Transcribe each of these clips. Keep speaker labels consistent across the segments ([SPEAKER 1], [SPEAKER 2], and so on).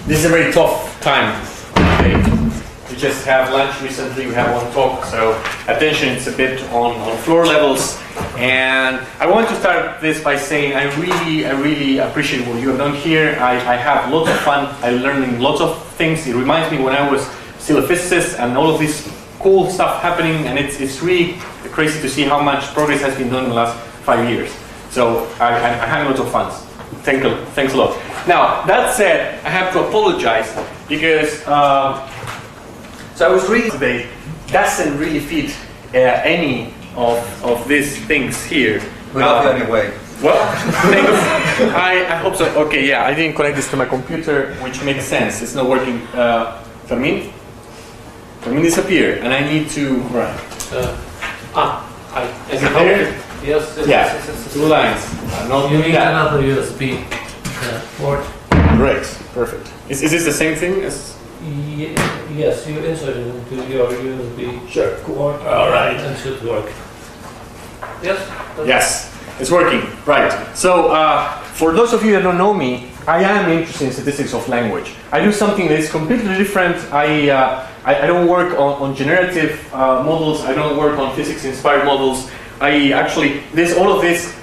[SPEAKER 1] This is a very tough time. Okay. We just have lunch recently, we have one talk, so attention is a bit on floor levels. And I want to start this by saying I really appreciate what you have done here. I have lots of fun, I'm learning lots of things. It reminds me when I was still a physicist and all of this cool stuff happening, and it's really crazy to see how much progress has been done in the last 5 years. So I had lots of fun. Thanks a lot. Now, that said, I have to apologize because so I was reading today, doesn't really fit any of these things here.
[SPEAKER 2] We love you anyway.
[SPEAKER 1] Well, thanks. I hope so. Okay, yeah, I didn't connect this to my computer, which makes sense. It's not working. Fermin disappear, and I need to run. Is it there?
[SPEAKER 3] Yes.
[SPEAKER 1] Yeah, 2 lines. Not
[SPEAKER 3] You need
[SPEAKER 1] that.
[SPEAKER 3] another USB port.
[SPEAKER 1] Great, perfect. Is this the same thing as?
[SPEAKER 3] Yes, you insert it into your USB port.
[SPEAKER 1] All right.
[SPEAKER 3] And it should work. Yes?
[SPEAKER 1] Yes, it's working. Right. So, for those of you that don't know me, I am interested in statistics of language. I do something that is completely different. I don't work on generative models. I don't work on physics-inspired models. There's all of this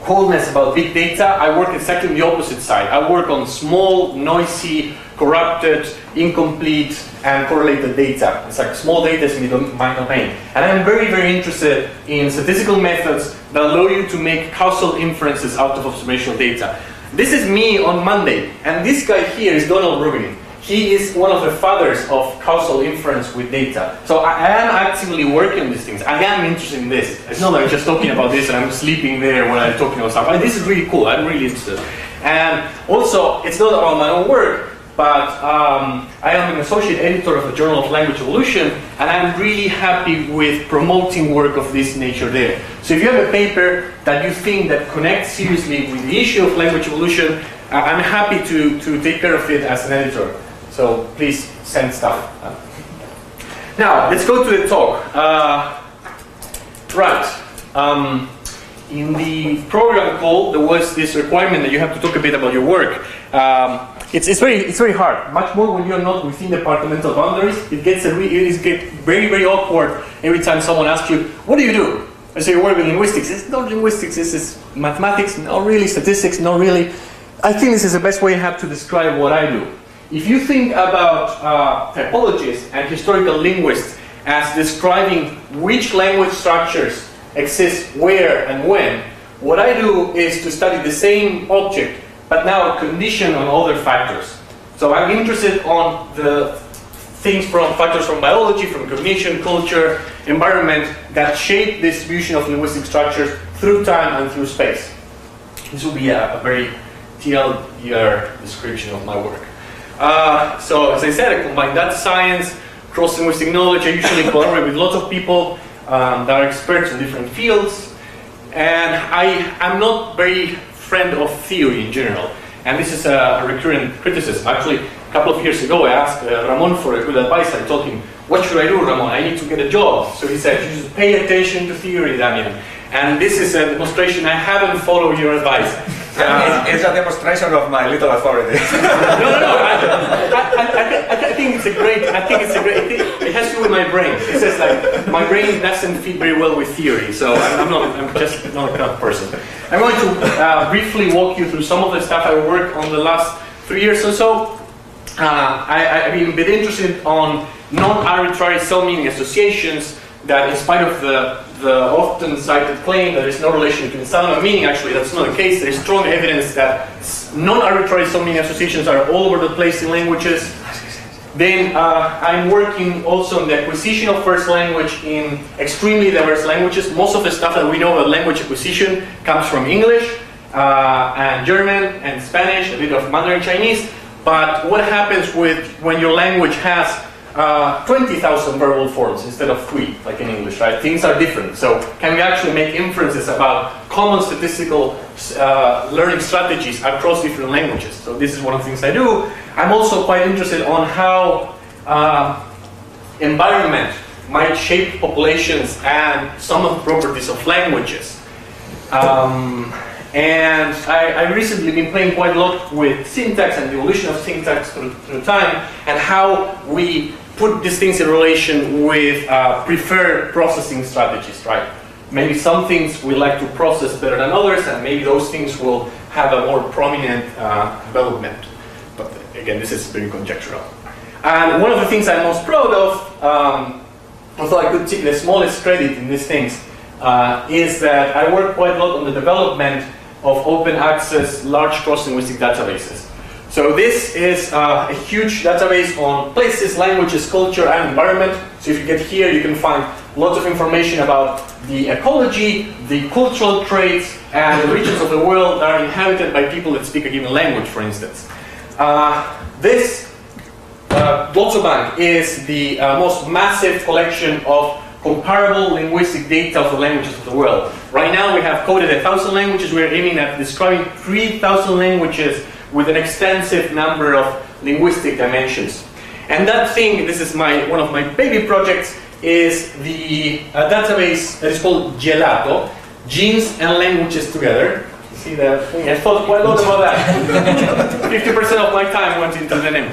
[SPEAKER 1] coolness about big data. I work exactly on the opposite side. I work on small, noisy, corrupted, incomplete, and correlated data. It's like small data is in my domain. And I'm very interested in statistical methods that allow you to make causal inferences out of observational data. This is me on Monday, and this guy here is Donald Rubin. He is one of the fathers of causal inference with data. So I am actively working on these things. I am interested in this. It's not like I'm just talking about this and I'm sleeping there when I'm talking about stuff. This is really cool. I'm really interested. And also, it's not about my own work, but I am an associate editor of the Journal of Language Evolution, and I'm really happy with promoting work of this nature there. So if you have a paper that you think that connects seriously with the issue of language evolution, I'm happy to take care of it as an editor. So please send stuff. Now, let's go to the talk. In the program call, there was this requirement that you have to talk a bit about your work. It's very hard, much more when you're not within departmental boundaries. It gets very awkward every time someone asks you, what do you do? I say, you work with linguistics. It's not linguistics, this is mathematics, not really statistics, not really. I think this is the best way I have to describe what I do. If you think about typologists and historical linguists as describing which language structures exist where and when, what I do is to study the same object, but now conditioned on other factors. So I'm interested on the factors from biology, from cognition, culture, environment that shape the distribution of linguistic structures through time and through space. This will be a very TLDR description of my work. So as I said, I combine data science, cross-linguistic knowledge. I usually collaborate with lots of people that are experts in different fields. And I'm not very friend of theory in general. And this is a recurrent criticism. Actually, a couple of years ago, I asked Ramon for a good advice. I told him, what should I do, Ramon? I need to get a job. So he said, you should pay attention to theory, Damian. And this is a demonstration. I haven't followed your advice.
[SPEAKER 2] It's a demonstration of my little authority.
[SPEAKER 1] No. I think it's a great. It has to do with my brain. It says like my brain doesn't fit very well with theory, so I'm just not a kind of person. I'm going to briefly walk you through some of the stuff I worked on the last 3 years or so. I've been a bit interested on non-arbitrary cell-meaning associations. That, in spite of the often cited claim that there is no relation between sound and meaning, actually that's not the case. There is strong evidence that non-arbitrary cell-meaning associations are all over the place in languages. Then I'm working also on the acquisition of first language in extremely diverse languages. Most of the stuff that we know about language acquisition comes from English and German and Spanish, a bit of Mandarin Chinese. But what happens when your language has 20,000 verbal forms instead of 3, like in English, right? Things are different. So can we actually make inferences about common statistical learning strategies across different languages? So this is one of the things I do. I'm also quite interested on how environment might shape populations and some of the properties of languages. And I recently been playing quite a lot with syntax and the evolution of syntax through time, and how we put these things in relation with preferred processing strategies, right? Maybe some things we like to process better than others, and maybe those things will have a more prominent development. But again, this is very conjectural. And one of the things I'm most proud of, although I could take the smallest credit in these things, is that I work quite a lot on the development of open access large cross-linguistic databases. So this is a huge database on places, languages, culture, and environment. So if you get here, you can find lots of information about the ecology, the cultural traits, and the regions of the world that are inhabited by people that speak a given language, for instance. This Databank is the most massive collection of comparable linguistic data of the languages of the world. Right now we have coded 1,000 languages. We're aiming at describing 3,000 languages with an extensive number of linguistic dimensions. And that thing, this is one of my baby projects, is the database that is called Gelato, Genes and Languages Together. You see that thing? I thought quite a lot about that. 50% of my time went into the name.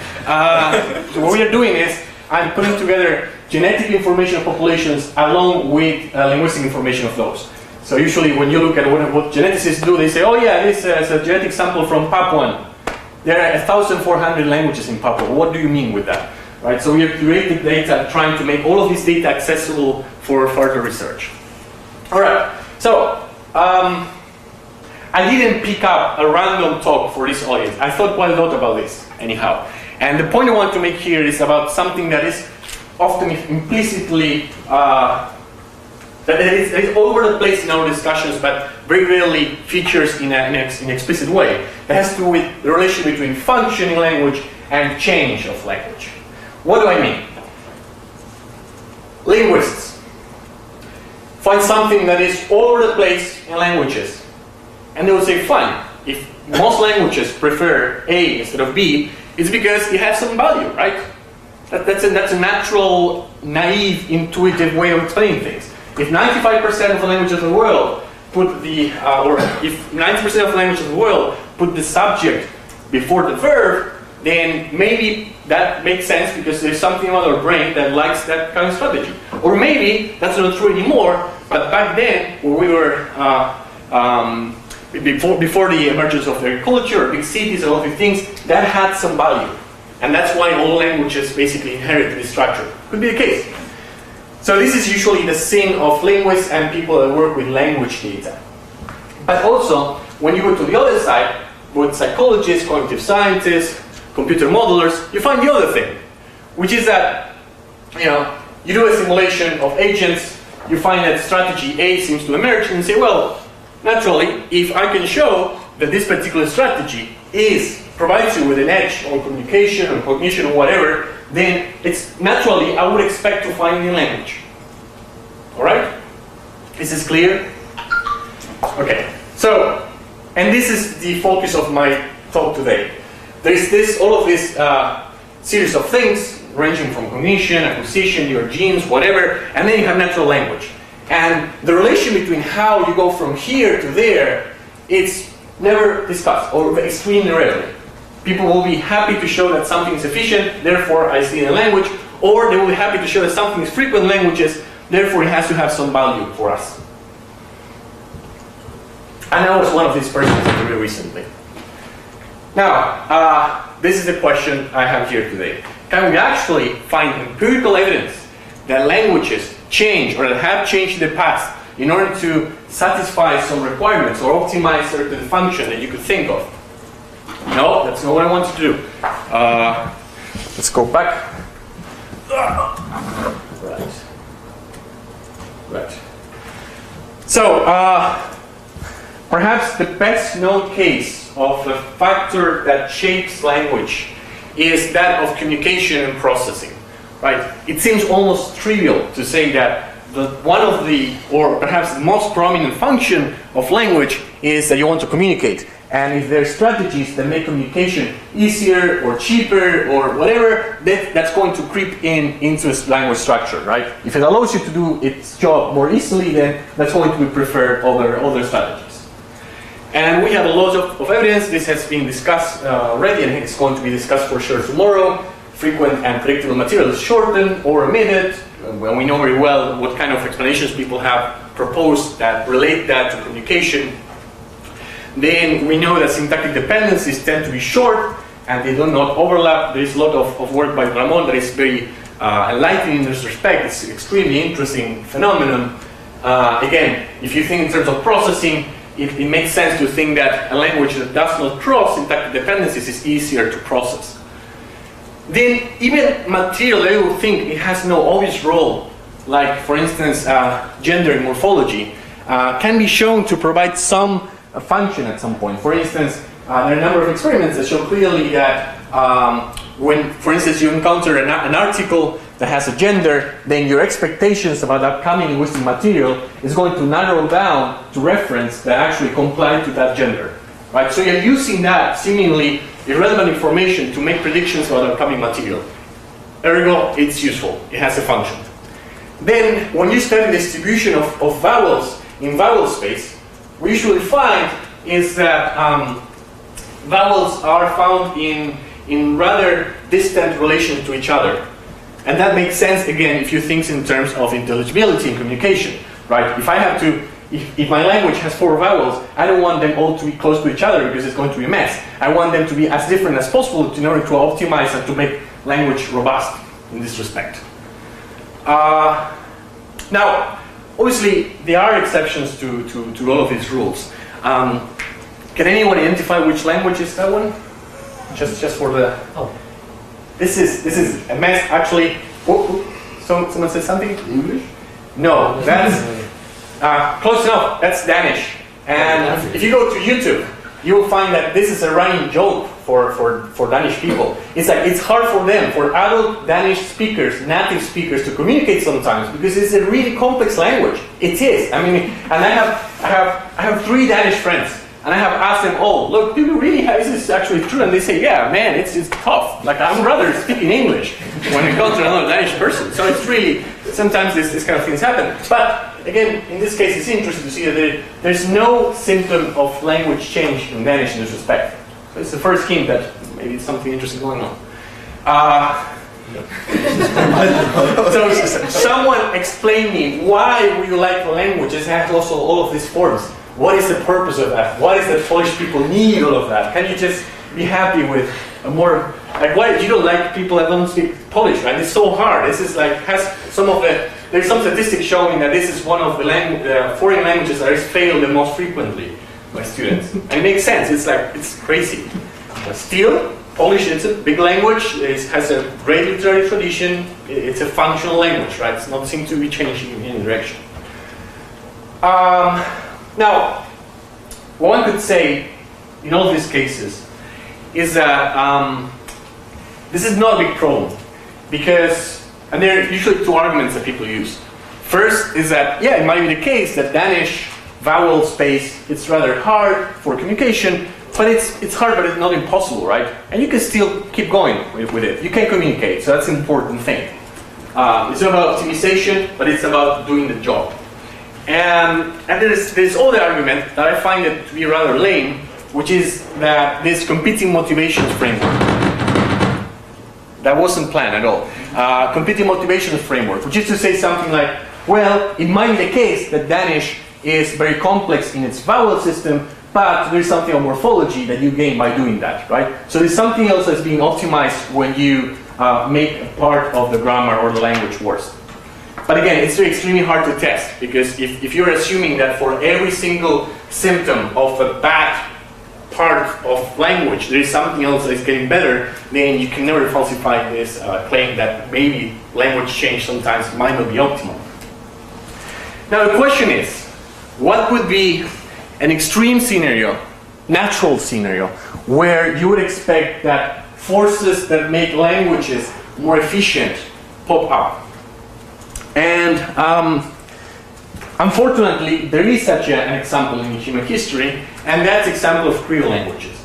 [SPEAKER 1] So what we are doing is, I'm putting together genetic information of populations along with linguistic information of those. So usually when you look at what geneticists do, they say, oh yeah, this is a genetic sample from Papuan. There are 1,400 languages in Papua. What do you mean with that? Right? So we have curated data trying to make all of this data accessible for further research. All right, so I didn't pick up a random talk for this audience. I thought quite a lot about this, anyhow. And the point I want to make here is about something that is often implicitly, that is over the place in our discussions, but very rarely features in an explicit way. That has to do with the relation between function in language and change of language. What do I mean? Linguists find something that is all over the place in languages, and they will say, fine, if most languages prefer A instead of B, it's because it has some value, right? That's a natural, naive, intuitive way of explaining things. If 95% of the languages of the world put the, or if 90% of the languages of the world put the subject before the verb, then maybe that makes sense because there's something about our brain that likes that kind of strategy. Or maybe that's not true anymore, but back then, when we were, before the emergence of agriculture, big cities, and all these things, that had some value. And that's why all languages basically inherit this structure. Could be the case. So this is usually the sin of linguists and people that work with language data. But also, when you go to the other side, with psychologists, cognitive scientists, computer modelers, you find the other thing, which is that, you do a simulation of agents, you find that strategy A seems to emerge, and you say, well, naturally, if I can show that this particular strategy provides you with an edge on communication or cognition or whatever, then it's naturally, I would expect to find in language. All right? Is this clear? Okay. So, and this is the focus of my talk today. There's all of this series of things ranging from cognition, acquisition, your genes, whatever, and then you have natural language. And the relation between how you go from here to there, it's never discussed, or extremely rarely. People will be happy to show that something is efficient, therefore I see it in language, or they will be happy to show that something is frequent in languages, therefore it has to have some value for us. And I was one of these persons very recently. Now, this is the question I have here today. Can we actually find empirical evidence that languages change or that have changed in the past in order to satisfy some requirements or optimize certain function that you could think of? No, that's not what I want to do. Let's go back. Right. So, perhaps the best known case of a factor that shapes language is that of communication and processing. Right? It seems almost trivial to say that one of the, or perhaps the most prominent function of language is that you want to communicate. And if there are strategies that make communication easier or cheaper or whatever, that's going to creep into its language structure, right? If it allows you to do its job more easily, then that's going to be preferred over other strategies. And we have a lot of evidence. This has been discussed already, and it's going to be discussed for sure tomorrow. Frequent and predictable material is shortened or omitted. When we know very well what kind of explanations people have proposed that relate that to communication. Then we know that syntactic dependencies tend to be short and they do not overlap. There is a lot of work by Ramon that is very enlightening in this respect. It's an extremely interesting phenomenon. Again, if you think in terms of processing, it makes sense to think that a language that does not cross syntactic dependencies is easier to process. Then even material that you would think it has no obvious role, like for instance gender in morphology, can be shown to provide some function at some point. For instance, there are a number of experiments that show clearly that when, for instance, you encounter an article that has a gender, then your expectations about upcoming linguistic material is going to narrow down to reference that actually comply to that gender. Right? So you're using that seemingly irrelevant information to make predictions about upcoming material. Ergo, it's useful. It has a function. Then, when you study the distribution of vowels in vowel space, we usually find is that vowels are found in rather distant relation to each other. And that makes sense, again, if you think in terms of intelligibility and communication. Right? If I have to, if my language has 4 vowels, I don't want them all to be close to each other because it's going to be a mess. I want them to be as different as possible in order to optimize and to make language robust in this respect. Now, obviously, there are exceptions to all of these rules. Can anyone identify which language is that one? Just for the... Oh. This is a mess, actually. Someone said something? English? No, that's... close enough, that's Danish. And if you go to YouTube, you will find that this is a running joke for Danish people. It's like it's hard for them, for adult Danish speakers, native speakers, to communicate sometimes because it's a really complex language. It is. I mean, and I have 3 Danish friends, and I have asked them, "Oh, look, do you really have? Is this actually true?" And they say, "Yeah, man, it's tough. Like I'm rather speaking English when it comes to another Danish person." So it's really sometimes this kind of things happen, but. Again, in this case, it's interesting to see that there's no symptom of language change in Danish in this respect. So it's the first hint that maybe it's something interesting going on. So someone explain me why we like the language as it has also all of these forms. What is the purpose of that? Why is that Polish people need all of that? Can you just be happy with a more, like why you don't like people that don't speak Polish, right? It's so hard. This is like, has some of the, there's some statistics showing that this is one of the foreign languages that is failed the most frequently by students. And it makes sense, it's like, it's crazy. But still, Polish, it's a big language, it has a great literary tradition, it's a functional language, right? It's not seem to be changing in any direction. Now, what one could say in all these cases is that this is not a big problem because, and there are usually 2 arguments that people use. First is that, yeah, it might be the case that Danish vowel space, it's rather hard for communication, but it's hard, but it's not impossible, right? And you can still keep going with it. You can communicate, so that's an important thing. It's not about optimization, but it's about doing the job. And there's other argument that I find it to be rather lame, which is that this competing motivations framework. That wasn't planned at all. Competing motivations framework, which is to say something like, well, it might be the case that Danish is very complex in its vowel system, but there's something on morphology that you gain by doing that, right? So there's something else that's being optimized when you make a part of the grammar or the language worse. But again, it's extremely hard to test, because if you're assuming that for every single symptom of a bad part of language, there is something else that is getting better, then you can never falsify this claim that maybe language change sometimes might not be optimal. Now the question is, what would be an extreme scenario, natural scenario, where you would expect that forces that make languages more efficient pop up? And unfortunately, there is such an example in human history, and that's the example of Creole languages.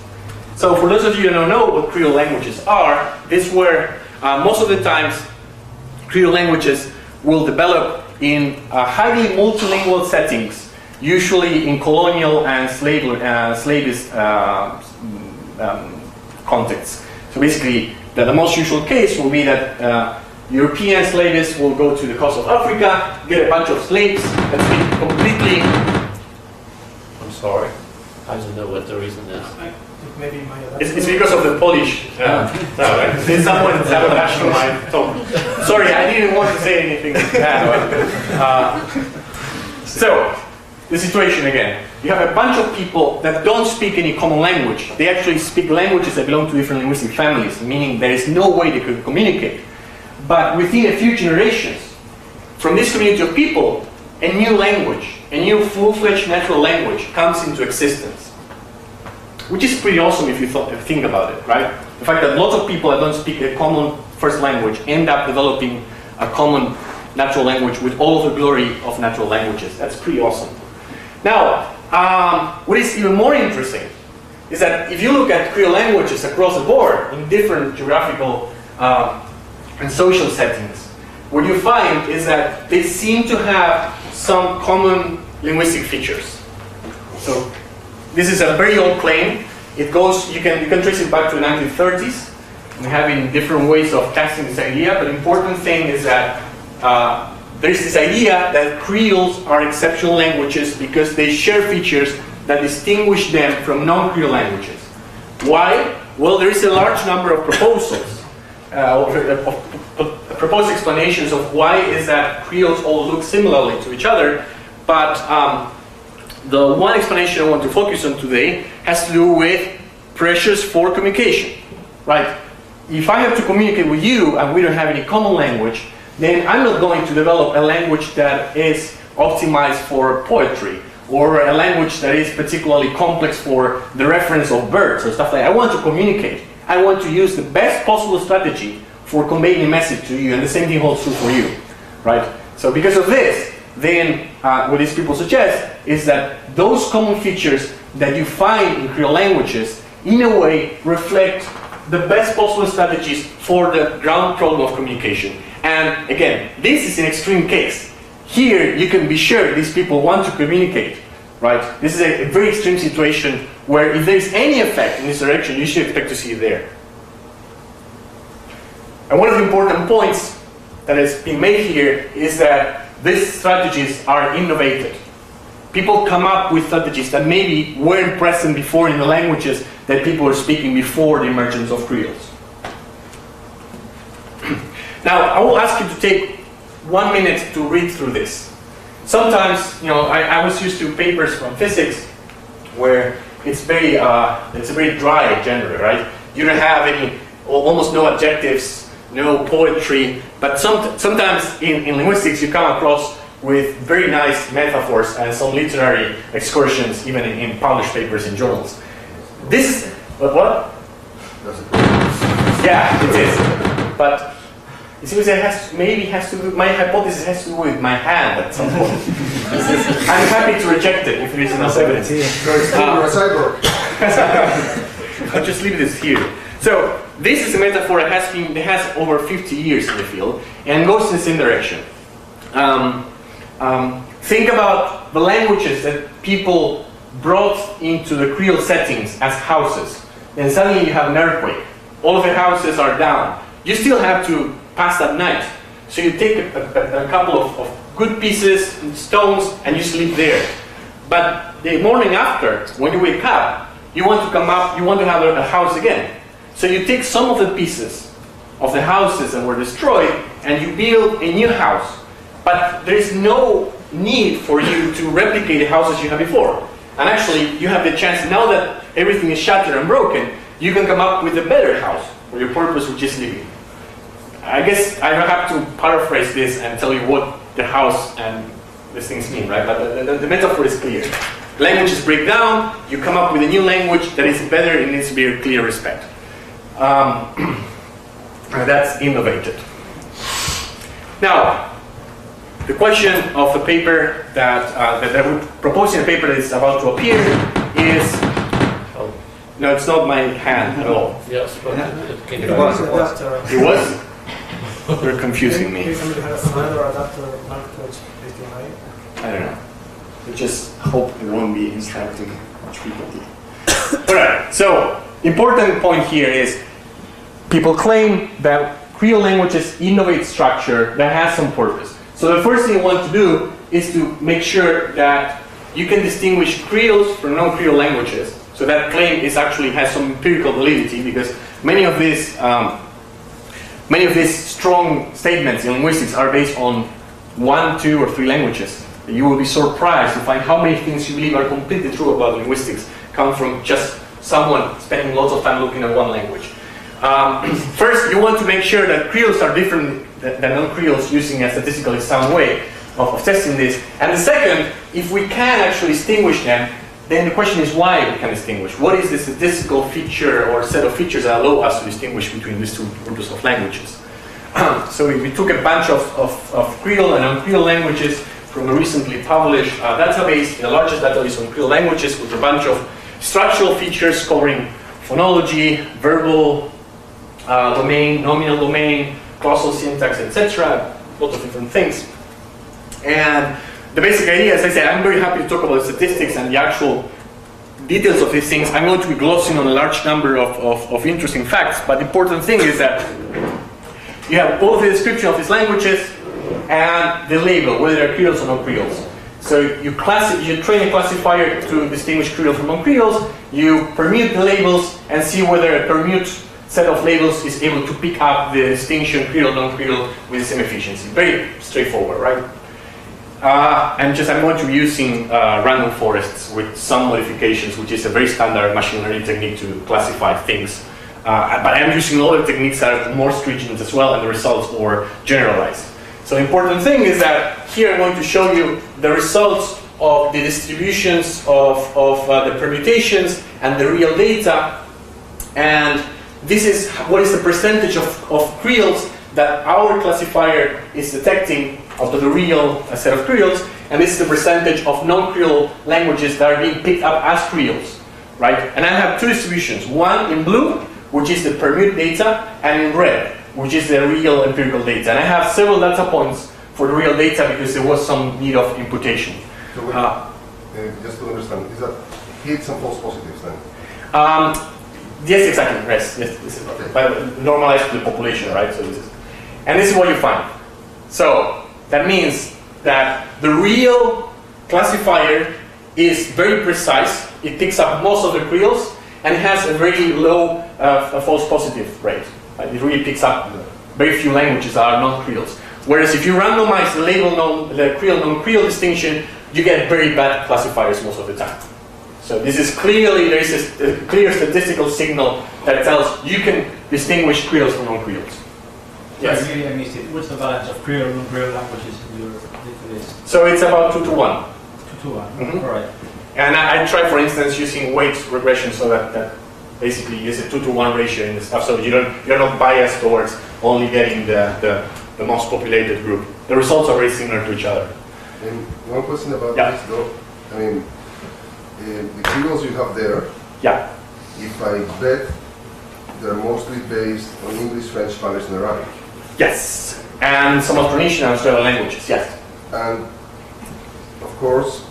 [SPEAKER 1] So for those of you who don't know what Creole languages are, this where most of the times Creole languages will develop in highly multilingual settings usually in colonial and slavist contexts. So basically, the most usual case will be that European slavists will go to the coast of Africa, get a bunch of slaves that speak completely.
[SPEAKER 3] I'm sorry. I don't know what the reason is.
[SPEAKER 4] Maybe my
[SPEAKER 1] It's because of the Polish. There's someone sabotaging my talk. Sorry, I didn't want to say anything bad. So, the situation again. You have a bunch of people that don't speak any common language. They actually speak languages that belong to different linguistic families, meaning there is no way they could communicate. But within a few generations, from this community of people, a new language, a new full-fledged natural language comes into existence. Which is pretty awesome if you think about it, right? The fact that lots of people that don't speak a common first language end up developing a common natural language with all of the glory of natural languages. That's pretty awesome. Now, what is even more interesting is that if you look at Creole languages across the board in different geographical and social settings, what you find is that they seem to have some common linguistic features. So this is a very old claim. It goes, you can trace it back to the 1930s. And having different ways of testing this idea, but the important thing is that there's this idea that Creoles are exceptional languages because they share features that distinguish them from non-Creole languages. Why? Well, there is a large number of proposals, proposed explanations of why is that Creoles all look similarly to each other, but the one explanation I want to focus on today has to do with pressures for communication, right? If I have to communicate with you and we don't have any common language, then I'm not going to develop a language that is optimized for poetry or a language that is particularly complex for the reference of birds or stuff like that. I want to communicate. I want to use the best possible strategy for conveying a message to you, and the same thing holds true for you, right? So because of this, then what these people suggest is that those common features that you find in Creole languages in a way reflect the best possible strategies for the ground problem of communication. And again, this is an extreme case. Here you can be sure these people want to communicate, right? This is a very extreme situation where if there is any effect in this direction, you should expect to see it there. And one of the important points that is being made here is that these strategies are innovated. People come up with strategies that maybe weren't present before in the languages that people were speaking before the emergence of Creoles. Now, I will ask you to take 1 minute to read through this. Sometimes, you know, I was used to papers from physics where it's a very dry genre, right? You don't have any, almost no adjectives, no poetry, but sometimes in linguistics you come across with very nice metaphors and some literary excursions, even in published papers in journals. This is, what? Yeah, it is. But it seems it has to do, my hypothesis has to do with my hand at some point. I'm happy to reject it if there is enough evidence.
[SPEAKER 5] You're a cyborg.
[SPEAKER 1] I'll just leave this here. So this is a metaphor that has over 50 years in the field and goes in the same direction. Think about the languages that people brought into the Creole settings as houses. And suddenly you have an earthquake. All of the houses are down. You still have to pass that night. So you take a couple of good pieces, stones, and you sleep there. But the morning after, when you wake up, you want to come up, you want to have a house again. So you take some of the pieces of the houses that were destroyed and you build a new house. But there is no need for you to replicate the houses you had before. And actually, you have the chance, now that everything is shattered and broken, you can come up with a better house for your purpose, which is living. I guess I have to paraphrase this and tell you what the house and these things mean, right? But the metaphor is clear. Languages break down, you come up with a new language that is better in its very clear respect. That's innovated. Now, the question of the paper that we're proposing, a paper that is about to appear is, no, it's not my hand at all.
[SPEAKER 3] Yes, but
[SPEAKER 2] It was.
[SPEAKER 1] It was? You're confusing me.
[SPEAKER 4] Somebody has another adapter,
[SPEAKER 1] I don't know. I just hope it won't be instructing much people. Alright, so important point here is people claim that Creole languages innovate structure that has some purpose. So the first thing you want to do is to make sure that you can distinguish Creoles from non-Creole languages. So that claim is actually has some empirical validity because many of these strong statements in linguistics are based on 1, 2, or 3 languages. You will be surprised to find how many things you believe are completely true about linguistics come from just someone spending lots of time looking at one language. First, you want to make sure that Creoles are different than non-Creoles using a statistically sound way of testing this. And the second, if we can actually distinguish them, then the question is why we can distinguish. What is the statistical feature or set of features that allow us to distinguish between these two groups of languages? So we took a bunch of Creole and non-Creole languages from a recently published database, the largest database on Creole languages, with a bunch of structural features covering phonology, verbal domain, nominal domain, clausal syntax, etc. Lots of different things. And the basic idea, as I said, I'm very happy to talk about the statistics and the actual details of these things. I'm going to be glossing on a large number of interesting facts, but the important thing is that you have all of the description of these languages and the label, whether they're Creoles or non-Creoles. So you train a classifier to distinguish Creole from non-Creoles, you permute the labels and see whether a permute set of labels is able to pick up the distinction Creole, non-Creole with the same efficiency. Very straightforward, right? I'm going to be using random forests with some modifications, which is a very standard machine learning technique to classify things. But I'm using other techniques that are more stringent as well, and the results more generalized. So the important thing is that here I'm going to show you the results of the distributions of the permutations and the real data. And this is what is the percentage of Creoles that our classifier is detecting out of the real set of Creoles, and this is the percentage of non-Creole languages that are being picked up as Creoles, right? And I have two distributions, one in blue, which is the permute data, and in red, which is the real empirical data. And I have several data points for the real data because there was some need of imputation.
[SPEAKER 5] So just to understand, is that hits and false positives then?
[SPEAKER 1] Yes, exactly. Yes, this is okay. Normalized to the population, right? So this is, and this is what you find. So that means that the real classifier is very precise. It picks up most of the Creoles and has a very low false positive rate. Right? It really picks up very few languages that are non-Creoles. Whereas if you randomize the label the Creole non-Creole distinction, you get very bad classifiers most of the time. So this is clearly, there is a clear statistical signal that tells you can distinguish Creoles from non-Creoles. Yes?
[SPEAKER 3] Sorry, I missed it. What's the balance of Creole and non-Creole languages in your database?
[SPEAKER 1] So it's about 2 to 1.
[SPEAKER 3] 2 to 1,
[SPEAKER 1] Mm-hmm.
[SPEAKER 3] all right.
[SPEAKER 1] And I try, for instance, using weight regression so that basically is a 2 to 1 ratio in the stuff, so you're not biased towards only getting the most populated group. The results are very similar to each other.
[SPEAKER 5] And one question about
[SPEAKER 1] Yeah.
[SPEAKER 5] this though, I mean, the Creoles you have there,
[SPEAKER 1] Yeah.
[SPEAKER 5] if I bet they're mostly based on English, French, Spanish, and Arabic.
[SPEAKER 1] Yes. And some Austronesian and Australian languages, yes.
[SPEAKER 5] And of course,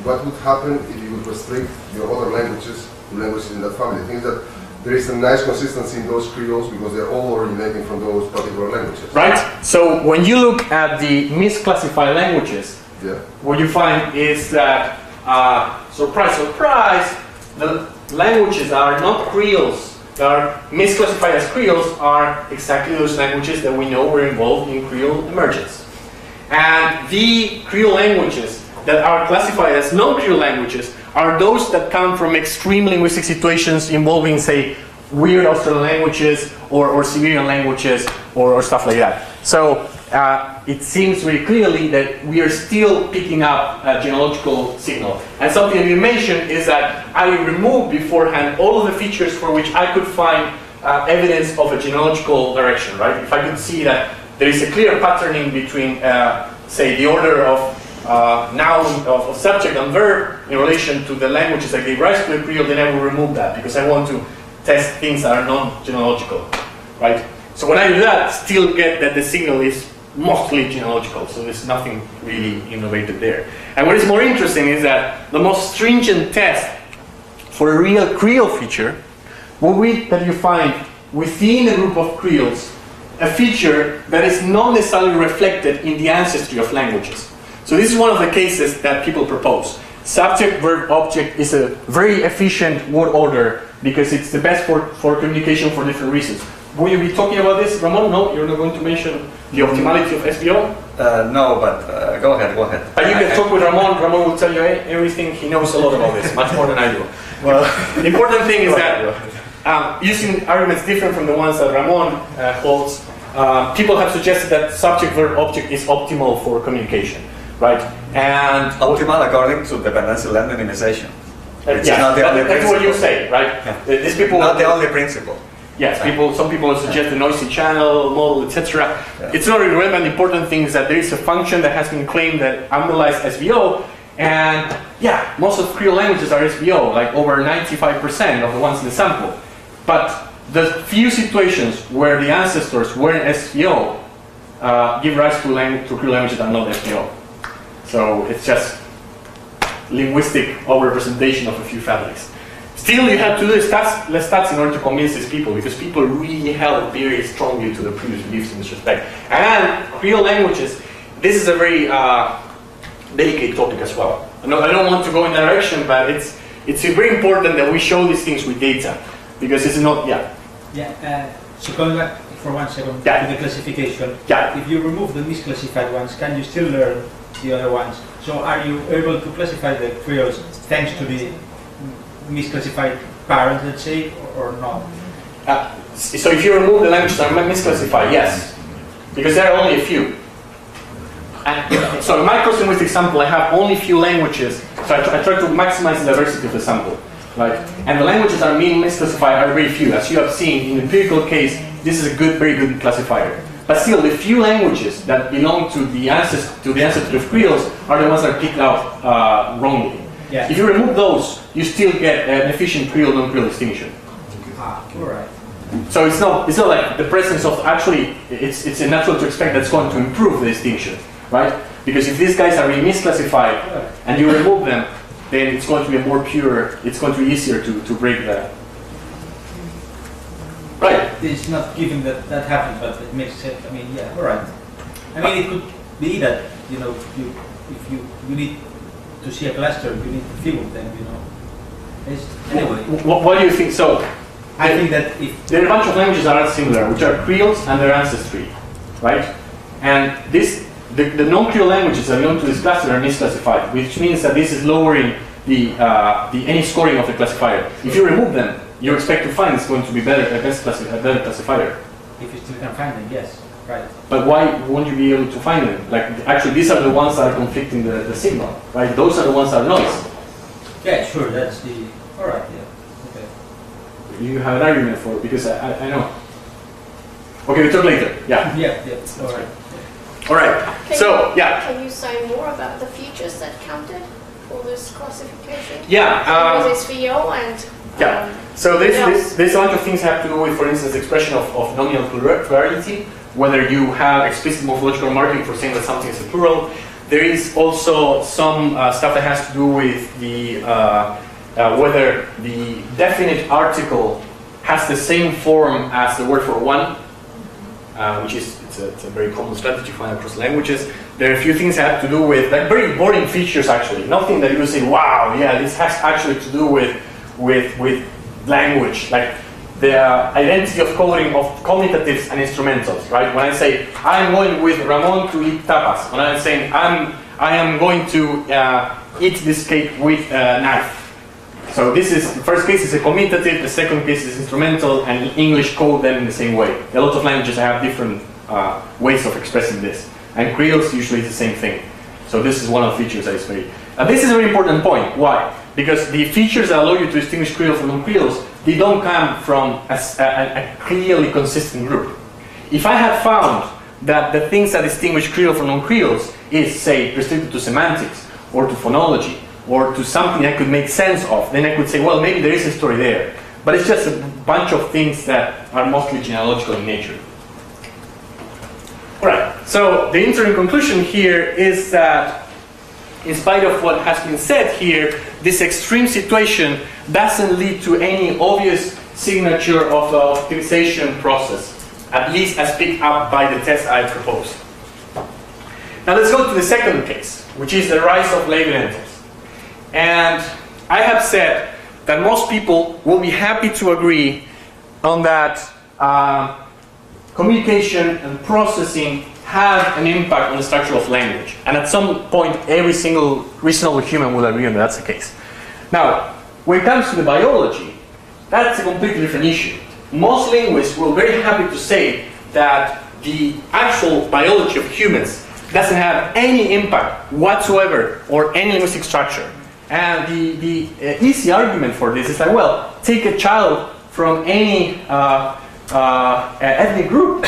[SPEAKER 5] what would happen if you would restrict your other languages to languages in that family? I think that there is a nice consistency in those Creoles because they're all originating from those particular languages.
[SPEAKER 1] Right? So when you look at the misclassified languages,
[SPEAKER 5] Yeah.
[SPEAKER 1] what you find is that, surprise, surprise, the languages that are not Creoles, that are misclassified as Creoles, are exactly those languages that we know were involved in Creole emergence. And the Creole languages that are classified as non-Creole languages are those that come from extreme linguistic situations involving, say, weird Australian languages or Siberian languages or stuff like that. So it seems very clearly that we are still picking up a genealogical signal. And something that you mentioned is that I removed beforehand all of the features for which I could find evidence of a genealogical direction, right? If I could see that there is a clear patterning between, say, the order of noun, of subject and verb in relation to the languages that gave rise to the Creole, then I will remove that because I want to test things that are non-genealogical, right? So when I do that, still get that the signal is mostly genealogical, so there's nothing really innovative there. And what is more interesting is that the most stringent test for a real Creole feature will be that you find within a group of Creoles a feature that is not necessarily reflected in the ancestry of languages. So this is one of the cases that people propose. Subject, verb, object is a very efficient word order because it's the best for communication for different reasons. Will you be talking about this, Ramon? No, you're not going to mention the optimality of SVO?
[SPEAKER 2] No, but go ahead.
[SPEAKER 1] But you can talk with Ramon. Ramon will tell you everything. He knows a lot about this, much more than I do.
[SPEAKER 2] Well,
[SPEAKER 1] the important thing is that using arguments different from the ones that Ramon holds, people have suggested that subject, verb, object is optimal for communication, right? And
[SPEAKER 2] optimal according to dependency length minimization. It's
[SPEAKER 1] yeah,
[SPEAKER 2] not the only
[SPEAKER 1] that's
[SPEAKER 2] principle.
[SPEAKER 1] what you say, right?
[SPEAKER 2] Yeah.
[SPEAKER 1] These people
[SPEAKER 2] not the only principle.
[SPEAKER 1] Yes, some people suggest the noisy channel model, etc.
[SPEAKER 2] Yeah.
[SPEAKER 1] It's not really relevant. The important thing is that there is a function that has been claimed that analyzes SVO, and yeah, most of Creole languages are SVO, like over 95% of the ones in the sample. But the few situations where the ancestors weren't SVO give rise to Creole languages that are not SVO. So it's just linguistic overrepresentation of a few families. Still, you have to do less stats in order to convince these people, because people really held very strongly to the previous beliefs in this respect. And Creole languages, this is a very delicate topic as well. I don't want to go in that direction, but it's very important that we show these things with data, because it's not,
[SPEAKER 4] So going back for 1 second to the classification, if you remove the misclassified ones, can you still learn the other ones? So are you able to classify the Creoles thanks to the misclassified parent, let's say, or not?
[SPEAKER 1] So if you remove the languages that are misclassified, yes, because there are only a few. And so in my cross-linguistic sample, I have only few languages, so I try to maximize the diversity of the sample, right? And the languages that are being misclassified are very few. As you have seen in the empirical case, this is a very good classifier. But still, the few languages that belong to the ancestor of Creoles are the ones that are picked out wrongly.
[SPEAKER 4] Yeah.
[SPEAKER 1] If you remove those, you still get an efficient Creole non-Creole distinction.
[SPEAKER 4] All right.
[SPEAKER 1] So it's not like the presence of it's natural to expect that's going to improve the distinction, right? Because if these guys are really misclassified and you remove them, then it's going to be a more pure. It's going to be easier to break that. Right.
[SPEAKER 4] It's not given that happens, but it makes sense. I mean, yeah, all right. I mean, it could be that if you need to see a cluster, you need a few of them, Anyway.
[SPEAKER 1] What do you think? So,
[SPEAKER 4] I think that
[SPEAKER 1] there are a bunch of languages that are similar, which are Creoles and their ancestry, right? And the non-Creole languages that belong to this cluster are misclassified, which means that this is lowering the any scoring of the classifier. If you remove them, you expect to find it's going to be a better classifier.
[SPEAKER 4] If you still can find them, yes, right.
[SPEAKER 1] But why won't you be able to find them? Like, actually, these are the ones that are conflicting the signal, right? Those are the ones that are noise.
[SPEAKER 4] Yeah, sure, that's the... All right, yeah, okay.
[SPEAKER 1] You have an argument for it, because I know. Okay, we talk later, yeah.
[SPEAKER 4] Yeah, all right.
[SPEAKER 1] All right,
[SPEAKER 6] Can you say more about the features that counted for this classification?
[SPEAKER 1] Yeah.
[SPEAKER 6] Because it's VO and...
[SPEAKER 1] So there's a bunch of things have to do with, for instance, the expression of nominal plurality, whether you have explicit morphological marking for saying that something is a plural. There is also some stuff that has to do with the whether the definite article has the same form as the word for one, which is it's a very common strategy found across languages. There are a few things that have to do with like very boring features actually. Nothing that you say, wow, yeah, this has actually to do with language, like the identity of coding of commutatives and instrumentals, right? When I say I'm going with Ramon to eat tapas, when I'm saying I am going to eat this cake with a knife. So this is the first case is a commutative, the second case is instrumental, and English code them in the same way. A lot of languages have different ways of expressing this, and Creole's usually the same thing. So this is one of the features that is very. This is a very important point. Why? Because the features that allow you to distinguish Creole from non-Creoles, they don't come from a clearly consistent group. If I had found that the things that distinguish Creole from non-Creoles is, say, restricted to semantics, or to phonology, or to something I could make sense of, then I could say, well, maybe there is a story there. But it's just a bunch of things that are mostly genealogical in nature. All right. So the interim conclusion here is that, in spite of what has been said here, this extreme situation doesn't lead to any obvious signature of the optimization process, at least as picked up by the test I proposed. Now let's go to the second case, which is the rise of labyrinthes. And I have said that most people will be happy to agree on that communication and processing have an impact on the structure of language. And at some point, every single reasonable human will agree on that's the case. Now, when it comes to the biology, that's a completely different issue. Most linguists will be very happy to say that the actual biology of humans doesn't have any impact whatsoever on any linguistic structure. And the easy argument for this is like, well, take a child from any ethnic group,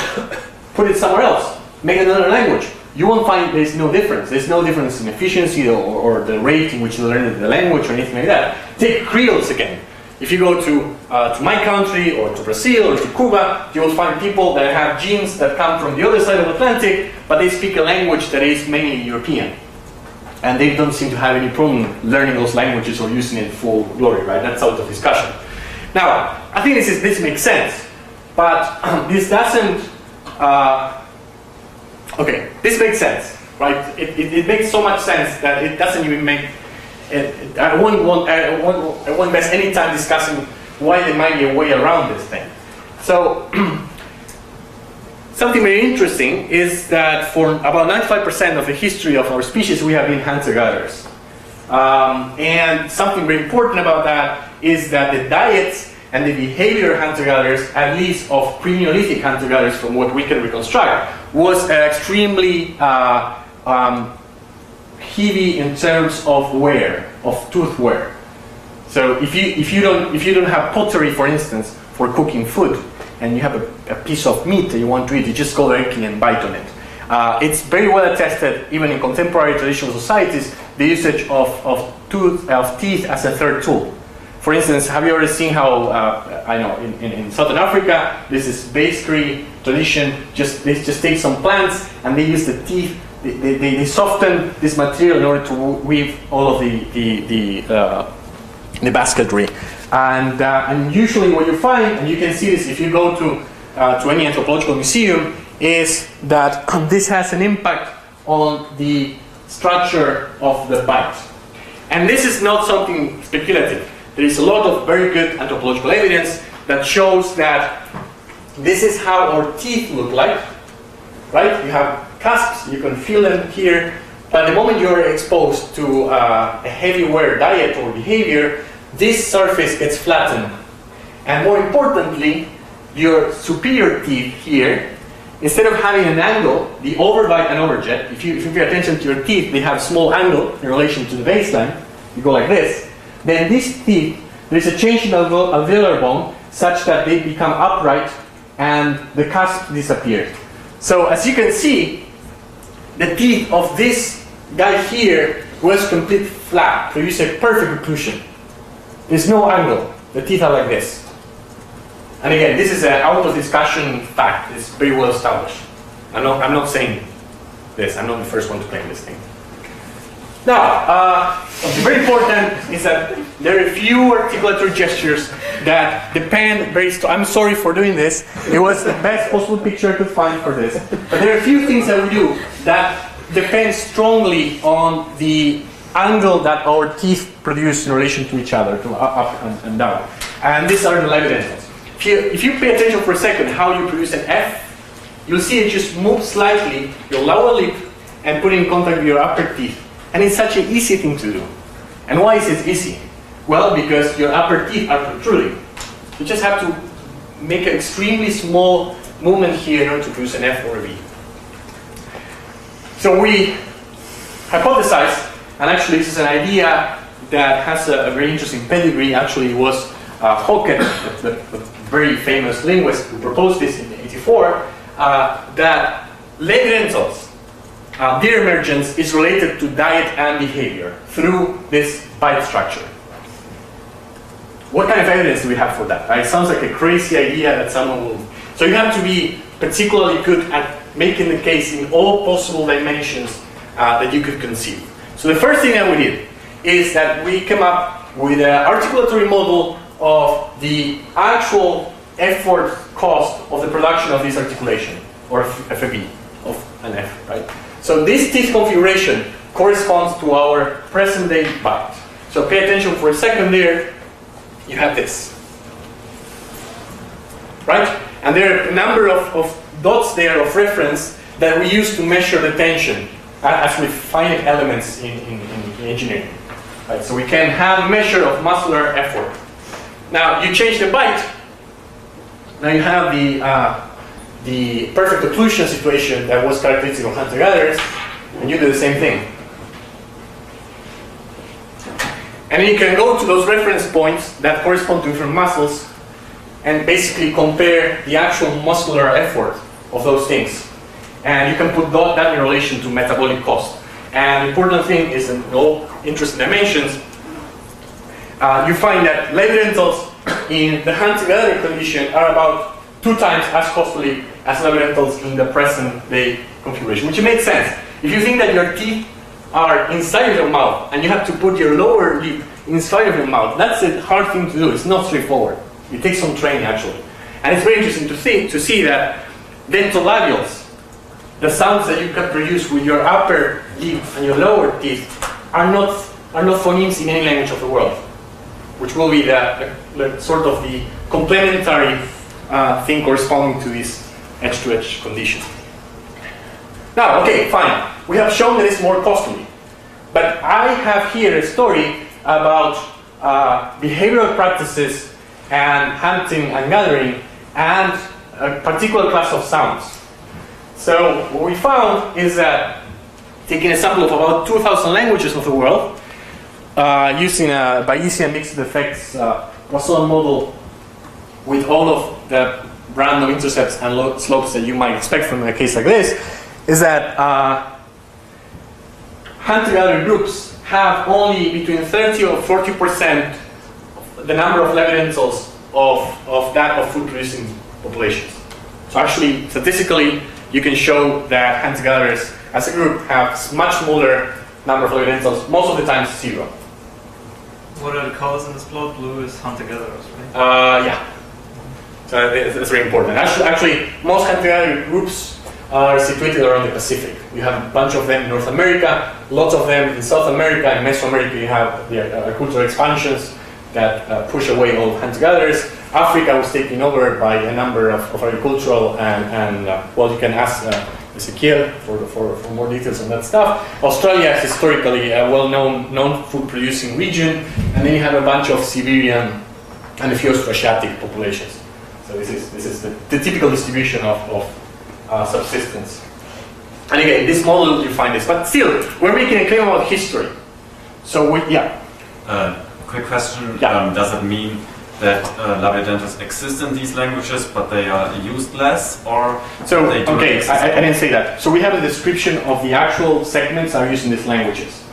[SPEAKER 1] put it somewhere else, make another language. You won't find there's no difference. There's no difference in efficiency or the rate in which you learn the language or anything like that. Take Creoles again. If you go to my country or to Brazil or to Cuba, you will find people that have genes that come from the other side of the Atlantic, but they speak a language that is mainly European. And they don't seem to have any problem learning those languages or using it full glory, right? That's out of discussion. Now, I think this makes sense, but this doesn't, okay, this makes sense, right? It makes so much sense that it doesn't even make, I won't invest any time discussing why there might be a way around this thing. So, something very interesting is that for about 95% of the history of our species, we have been hunter-gatherers. And something very important about that is that the diets and the behavior of hunter-gatherers, at least of pre-Neolithic hunter-gatherers from what we can reconstruct, was extremely heavy in terms of wear, of tooth wear. So if you don't have pottery, for instance, for cooking food, and you have a piece of meat that you want to eat, you just go directly and bite on it. It's very well attested, even in contemporary traditional societies, the usage of teeth as a third tool. For instance, have you ever seen how, I know, in Southern Africa, there's this bakery tradition, they just take some plants and they use the teeth, they soften this material in order to weave all of the basketry. And usually what you find, and you can see this if you go to any anthropological museum, is that this has an impact on the structure of the bite. And this is not something speculative. There is a lot of very good anthropological evidence that shows that this is how our teeth look like, right? You have cusps, you can feel them here, but the moment you're exposed to a heavy wear diet or behavior, this surface gets flattened. And more importantly, your superior teeth here, instead of having an angle, the overbite and overjet, if you pay attention to your teeth, they have a small angle in relation to the baseline. You go like this. Then these teeth, there's a change in the alveolar bone such that they become upright and the cusp disappears. So as you can see, the teeth of this guy here was completely flat, produce a perfect occlusion. There's no angle. The teeth are like this. And again, this is an out of discussion fact. It's very well established. I'm not saying this. I'm not the first one to claim this thing. Now, what's very important is that there are a few articulatory gestures that depend very I'm sorry for doing this. It was the best possible picture I could find for this. But there are a few things that we do that depend strongly on the angle that our teeth produce in relation to each other, to up and down. And these are the labyrinthes. If you pay attention for a second how you produce an F, you'll see it just move slightly your lower lip and put it in contact with your upper teeth. And it's such an easy thing to do. And why is it easy? Well, because your upper teeth are protruding. You just have to make an extremely small movement here in order to produce an F or a V. So we hypothesized, and actually this is an idea that has a very interesting pedigree. Actually, it was Hockett, the very famous linguist who proposed this in '84, that labyrinthes, their emergence is related to diet and behavior through this bite structure. What kind of evidence do we have for that? It sounds like a crazy idea that someone will... So you have to be particularly good at making the case in all possible dimensions that you could conceive. So the first thing that we did is that we came up with an articulatory model of the actual effort cost of the production of this articulation, or FAB of an F, right? So this teeth configuration corresponds to our present day byte. So pay attention for a second there, you have this, right? And there are a number of dots there of reference that we use to measure the tension as with finite elements in engineering. Right? So we can have a measure of muscular effort. Now you change the byte, now you have the perfect occlusion situation that was characteristic of hunter-gatherers, and you do the same thing. And then you can go to those reference points that correspond to different muscles and basically compare the actual muscular effort of those things. And you can put that in relation to metabolic cost. And the important thing is in all interesting dimensions, you find that levi dentals in the hunter-gatherer condition are about 2 times as costly as levi dentals in the present day configuration, which makes sense. If you think that your teeth are inside of your mouth and you have to put your lower lip inside of your mouth, that's a hard thing to do. It's not straightforward. It takes some training actually. And it's very interesting to see that dental labials, the sounds that you can produce with your upper lip and your lower teeth are not phonemes in any language of the world, which will be the sort of the complementary thing corresponding to this edge-to-edge condition. Now, okay, fine. We have shown that it's more costly. But I have here a story about behavioral practices and hunting and gathering and a particular class of sounds. So what we found is that taking a sample of about 2,000 languages of the world, using a Bayesian mixed effects Poisson model with all of the random intercepts and slopes that you might expect from a case like this, is that hunter-gatherer groups have only between 30 or 40% of the number of levi dentals of that of food-producing populations. So actually, statistically, you can show that hunter-gatherers as a group have much smaller number of levi dentals, most of the time 0.
[SPEAKER 7] What are the colors in this plot? Blue is hunter-gatherers, right?
[SPEAKER 1] Yeah. So that's very important. Actually, most hunter-gatherer groups are situated around the Pacific. You have a bunch of them in North America, lots of them in South America, and Mesoamerica you have the cultural expansions that push away all hunter-gatherers. Africa was taken over by a number of agricultural and well, you can ask Ezekiel for more details on that stuff. Australia is historically a well-known food-producing region, and then you have a bunch of Siberian and a few Austroasiatic populations. So this is the typical distribution of subsistence. And again, this model you find this, but still, we're making a claim about history. So
[SPEAKER 8] Quick question,
[SPEAKER 1] yeah.
[SPEAKER 8] Does it mean that levi dentals exist in these languages, but they are used less, or
[SPEAKER 1] so
[SPEAKER 8] they do
[SPEAKER 1] okay,
[SPEAKER 8] exist?
[SPEAKER 1] I didn't say that. So we have a description of the actual segments that are used in these languages.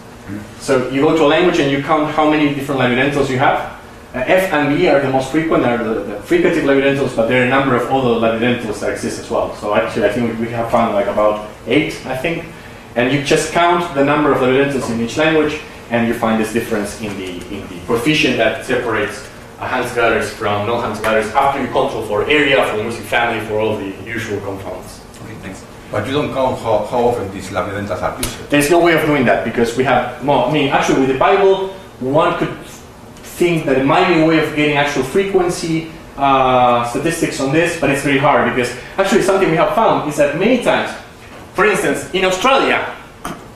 [SPEAKER 1] So you go to a language and you count how many different levi dentals you have. F and B are the most frequent, are the fricative levi dentals, but there are a number of other levi dentals that exist as well. So actually, I think we have found like about 8, I think. And you just count the number of levi dentals in each language, and you find this difference in the coefficient that separates hunter-gatherers from non-hunter-gatherers after you control for area, for linguistic family, for all the usual compounds.
[SPEAKER 8] Okay, thanks.
[SPEAKER 9] But you don't count how often these levi dentals are used.
[SPEAKER 1] There's no way of doing that because we have more. I mean, actually, with the Bible, one could think that it might be a way of getting actual frequency statistics on this, but it's very hard because actually something we have found is that many times, for instance, in Australia,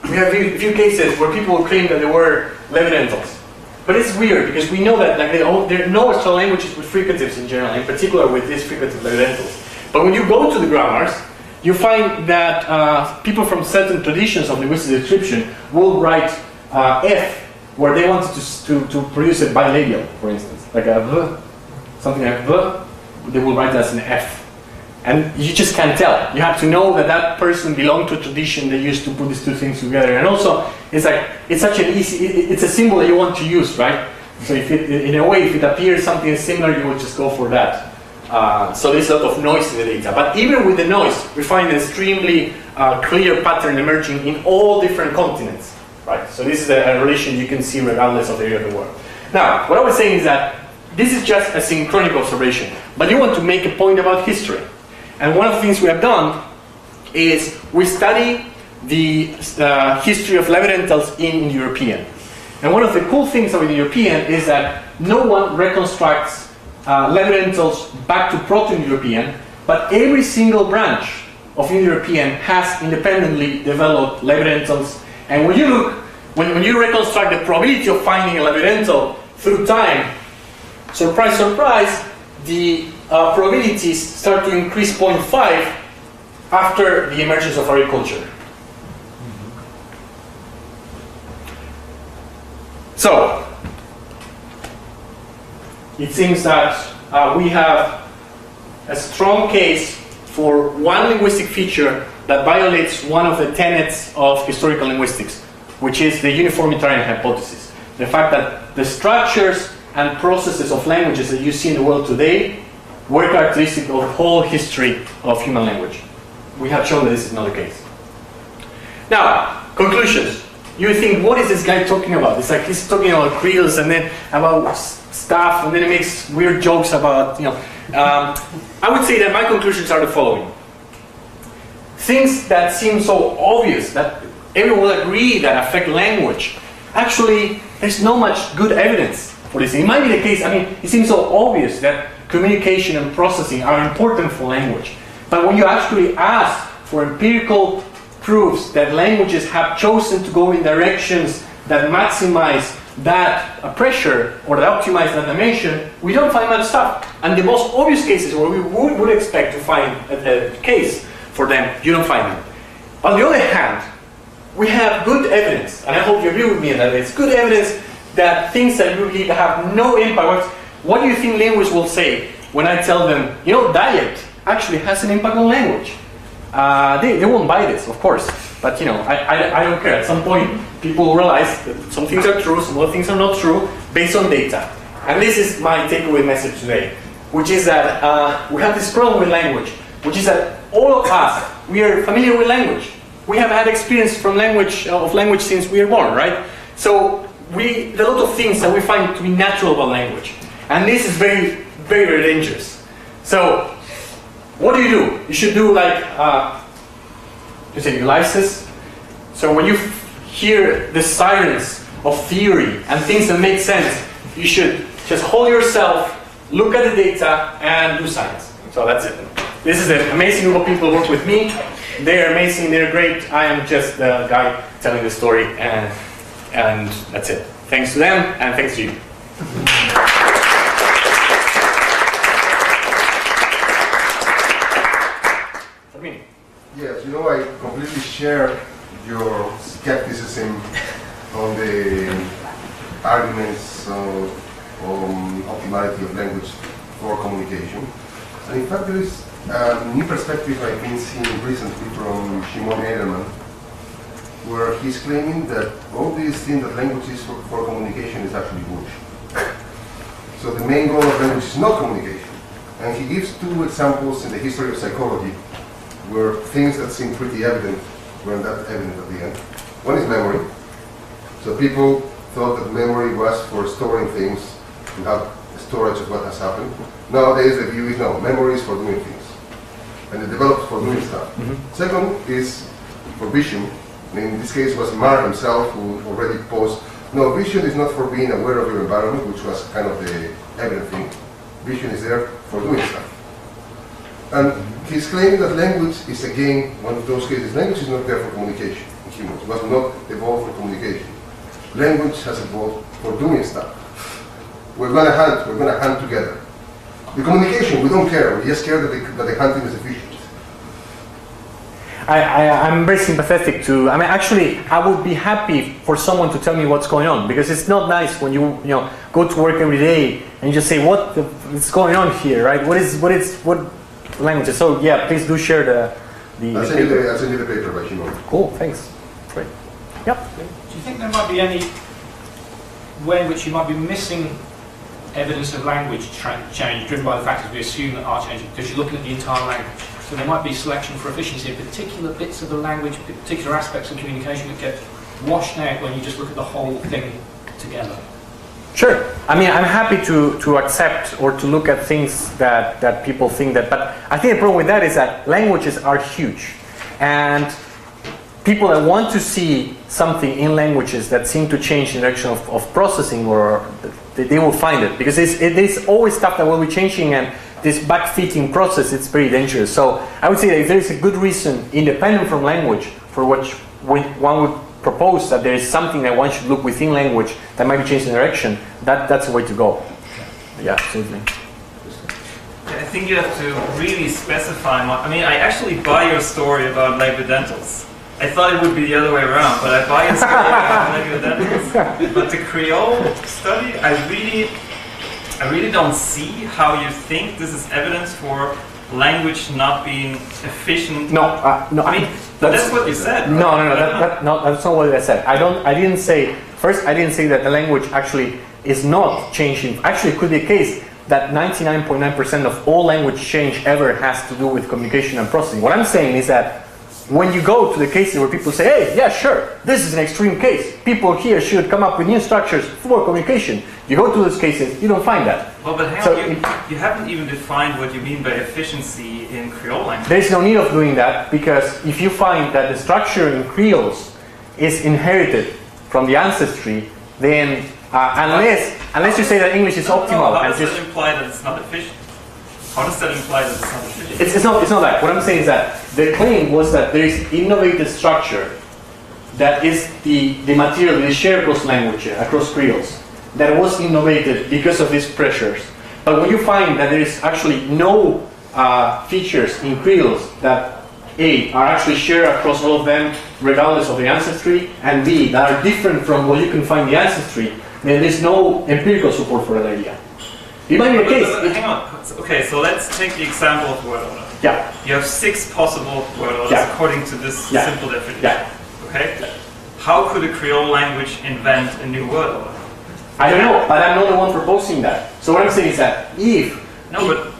[SPEAKER 1] we have a few cases where people claim that there were levi dentals. But it's weird because we know that like there are no Australian languages with fricatives in general, in particular with these fricative levi dentals. But when you go to the grammars, you find that people from certain traditions of linguistic description will write F where they wanted to produce it bilabial, for instance, like a V, something like V, they will write it as an F. And you just can't tell. You have to know that that person belonged to a tradition that used to put these two things together. And also, it's like, it's such an easy, it's a symbol that you want to use, right? So if it, in a way, if it appears something similar, you will just go for that. So there's a lot of noise in the data. But even with the noise, we find an extremely clear pattern emerging in all different continents. Right? So this is a relation you can see regardless of the area of the world. Now, what I was saying is that this is just a synchronic observation, but you want to make a point about history. And one of the things we have done is we study the history of labyrintals in European. And one of the cool things about the European is that no one reconstructs labyrintals back to Proto-European, but every single branch of Indo-European has independently developed labyrintals. And when you look, when you reconstruct the probability of finding a labyrintal through time, surprise, surprise, the probabilities start to increase 0.5 after the emergence of agriculture. So, it seems that we have a strong case for one linguistic feature that violates one of the tenets of historical linguistics, which is the uniformitarian hypothesis. The fact that the structures and processes of languages that you see in the world today were characteristic of the whole history of human language. We have shown that this is not the case. Now, conclusions. You think, what is this guy talking about? It's like he's talking about Creoles and then about stuff, and then he makes weird jokes about, I would say that my conclusions are the following. Things that seem so obvious, that everyone will agree that affect language, actually, there's not much good evidence for this. It might be the case, it seems so obvious that communication and processing are important for language. But when you actually ask for empirical proofs that languages have chosen to go in directions that maximize that pressure or that optimize that dimension, we don't find much stuff. And the most obvious cases where we would expect to find a case for them, you don't find them. On the other hand, we have good evidence, and I hope you agree with me that it's good evidence that things that you believe have no impact. What do you think linguists will say when I tell them, diet actually has an impact on language? They won't buy this, of course, but I don't care. At some point, people will realize that some things are true, some other things are not true, based on data. And this is my takeaway message today, which is that we have this problem with language, which is that all of us, we are familiar with language. We have had experience from language since we are born, right? So there are a lot of things that we find to be natural about language. And this is very, very, very dangerous. So, what do? You should do like, Ulysses. So when you hear the sirens of theory and things that make sense, you should just hold yourself, look at the data, and do science. So that's it. This is an amazing group of people who work with me. They're amazing, they're great. I am just the guy telling the story, and that's it. Thanks to them, and thanks to you.
[SPEAKER 5] Yes, I completely share your skepticism on the arguments on optimality of language for communication. And in fact, there is a new perspective I've been seeing recently from Shimon Edelman, where he's claiming that all these things that language is for communication is actually bullshit. So the main goal of language is not communication. And he gives two examples in the history of psychology where things that seem pretty evident were not evident at the end. One is memory. So people thought that memory was for storing things, to have storage of what has happened. Nowadays the view is no, memory is for doing things. And it developed for doing stuff. Second is for vision. In this case was Marr himself who already posed, no, vision is not for being aware of your environment, which was kind of the evident thing. Vision is there for doing stuff. And he's claiming that language is again one of those cases. Language is not there for communication in humans. It was not evolved for communication. Language has evolved for doing stuff. We're going to hunt together. The communication, we don't care. We just care that the hunting is efficient.
[SPEAKER 1] I'm very sympathetic to, actually, I would be happy for someone to tell me what's going on, because it's not nice when you go to work every day and you just say, what is going on here, right? What language? So yeah, please do share the
[SPEAKER 5] I'll send you the paper by Shimon.
[SPEAKER 1] Cool, thanks. Great. Yep.
[SPEAKER 4] Do you think there might be any way in which you might be missing
[SPEAKER 10] evidence of language change driven by the factors we assume that are changing, because you're looking at the entire language. So there might be selection for efficiency in particular bits of the language, particular aspects of communication that get washed out when you just look at the whole thing together.
[SPEAKER 1] Sure. I mean, I'm happy to accept or to look at things that people think that, but I think the problem with that is that languages are huge. And people that want to see something in languages that seem to change the direction of processing, or they will find it, because there's always stuff that will be changing, and this backfitting process, it's very dangerous. So I would say that if there is a good reason, independent from language, for which one would propose that there is something that one should look within language that might be changing direction, that's the way to go. Yeah, absolutely.
[SPEAKER 7] I think you have to really specify. I mean, I actually buy your story about labidentals. I thought it would be the other way around, but I buy your story about labidentals. But the Creole study, I really don't see how you think this is evidence for language not being efficient.
[SPEAKER 1] No.
[SPEAKER 7] I mean, that's what you said. Right?
[SPEAKER 1] No, that's not what I said. I didn't say that the language actually is not changing. Actually, it could be a case that 99.9% of all language change ever has to do with communication and processing. What I'm saying is that when you go to the cases where people say, hey, yeah, sure, this is an extreme case, people here should come up with new structures for communication. You go to those cases, you don't find that.
[SPEAKER 7] Well, but hang on, you haven't even defined what you mean by efficiency in Creole language.
[SPEAKER 1] There's no need of doing that, because if you find that the structure in Creoles is inherited from the ancestry, then unless you say that English is optimal,
[SPEAKER 7] how does that imply that it's not efficient? How does that imply that it's not efficient?
[SPEAKER 1] It's not that. What I'm saying is that the claim was that there is innovative structure that is the material they share across language, across Creoles, that was innovated because of these pressures. But when you find that there is actually no features in Creoles that A, are actually shared across all of them regardless of the ancestry, and B, that are different from what you can find in the ancestry, then there's no empirical support for that idea. It might be the case.
[SPEAKER 7] Hang on. Okay, so let's take the example of word order.
[SPEAKER 1] Yeah.
[SPEAKER 7] You have 6 possible word orders according to this simple definition.
[SPEAKER 1] Yeah.
[SPEAKER 7] Okay? How could a Creole language invent a new word order?
[SPEAKER 1] I don't know, but I'm not the one proposing that. So what I'm saying is that if...
[SPEAKER 7] No, but